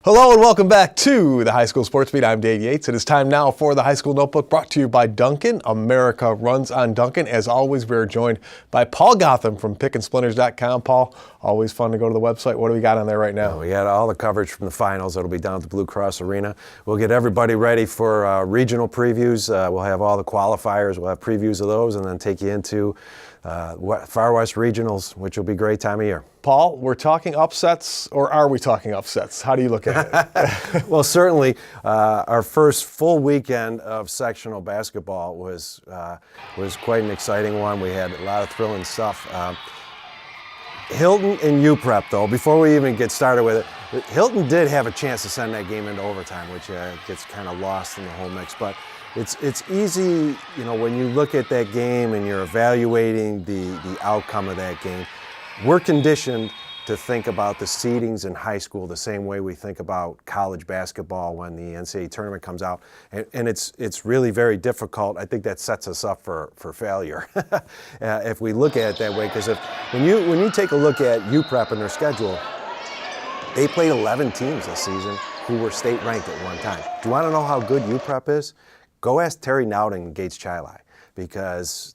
Hello and welcome back to the High School Sports Beat. I'm Dave Yates. It is time now for the High School Notebook, brought to you by Dunkin. America runs on Dunkin. As always, we're joined by Paul Gotham from PickinSplinters.com. Paul, always fun to go to the website. What do we got on there right now? We had all the coverage from the finals. It'll be down at the Blue Cross Arena. We'll get everybody ready for regional previews. We'll have all the qualifiers. We'll have previews of those and then take you into Far West Regionals, which will be a great time of year. Paul, we're talking upsets, or are we talking upsets? How do you look at it? Well, certainly, our first full weekend of sectional basketball was quite an exciting one. We had a lot of thrilling stuff. Hilton and UPrep, though, before we even get started with it, Hilton did have a chance to send that game into overtime, which gets kind of lost in the whole mix. But it's easy, you know, when you look at that game and you're evaluating the outcome of that game. We're conditioned to think about the seedings in high school the same way we think about college basketball when the NCAA tournament comes out, and it's really very difficult. I think that sets us up for failure if we look at it that way. Because when you take a look at UPrep and their schedule, they played 11 teams this season who were state ranked at one time. Do you want to know how good UPrep is? Go ask Terry Nowding and Gates Chili, because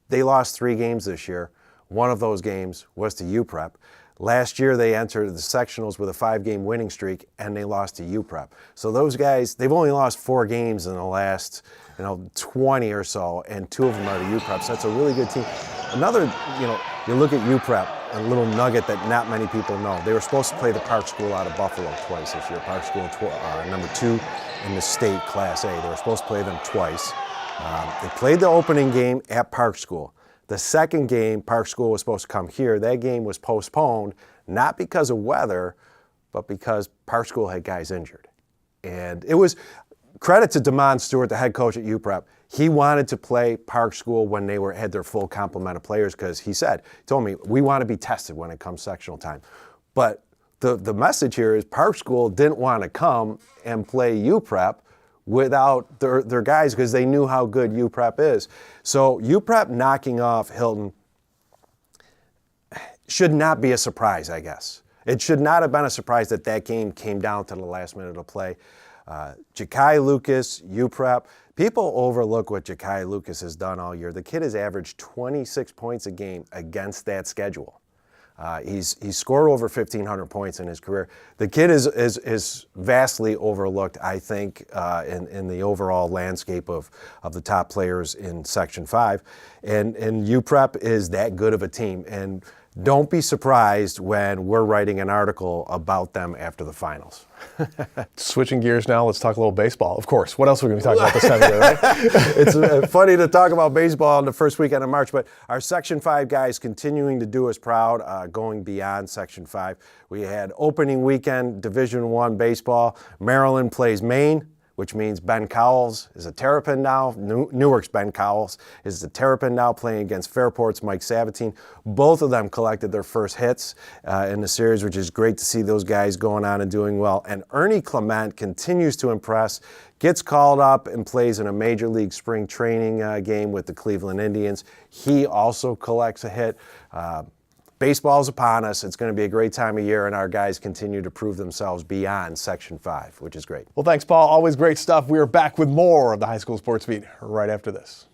they lost 3 games this year. One of those games was to UPrep. Last year they entered the sectionals with a 5-game winning streak, and they lost to UPrep. So those guys, they've only lost 4 games in the last 20 or so, and 2 of them are to UPrep. So that's a really good team. Another, you look at UPrep, a little nugget that not many people know. They were supposed to play the Park School out of Buffalo twice this year. Park School number 2 in the state Class A. They were supposed to play them twice. They played the opening game at Park School. The second game, Park School was supposed to come here. That game was postponed, not because of weather, but because Park School had guys injured. And it was credit to DeMond Stewart, the head coach at UPrep. He wanted to play Park School when they had their full complement of players, because he told me, we want to be tested when it comes sectional time. But the message here is Park School didn't want to come and play UPrep without their guys, because they knew how good UPrep is. So UPrep knocking off Hilton should not be a surprise, I guess. It should not have been a surprise that game came down to the last minute of play. Ja'Kai Lucas, UPrep, people overlook what Ja'Kai Lucas has done all year. The kid has averaged 26 points a game against that schedule. He's scored over 1,500 points in his career. The kid is vastly overlooked, I think, in the overall landscape of the top players in Section 5. And UPrep is that good of a team. And don't be surprised when we're writing an article about them after the finals. Switching gears now, let's talk a little baseball. Of course, what else are we going to talk about this time of year, right? It's funny to talk about baseball in the first weekend of March, but our Section 5 guys continuing to do us proud, going beyond Section 5. We had opening weekend Division I baseball. Maryland plays Maine, which means Ben Cowles is a Terrapin now. Newark's Ben Cowles is a Terrapin now, playing against Fairport's Mike Sabatine. Both of them collected their first hits in the series, which is great to see those guys going on and doing well. And Ernie Clement continues to impress, gets called up and plays in a Major League spring training game with the Cleveland Indians. He also collects a hit. Baseball's upon us. It's going to be a great time of year, and our guys continue to prove themselves beyond Section 5, which is great. Well, thanks, Paul. Always great stuff. We are back with more of the High School Sports Beat right after this.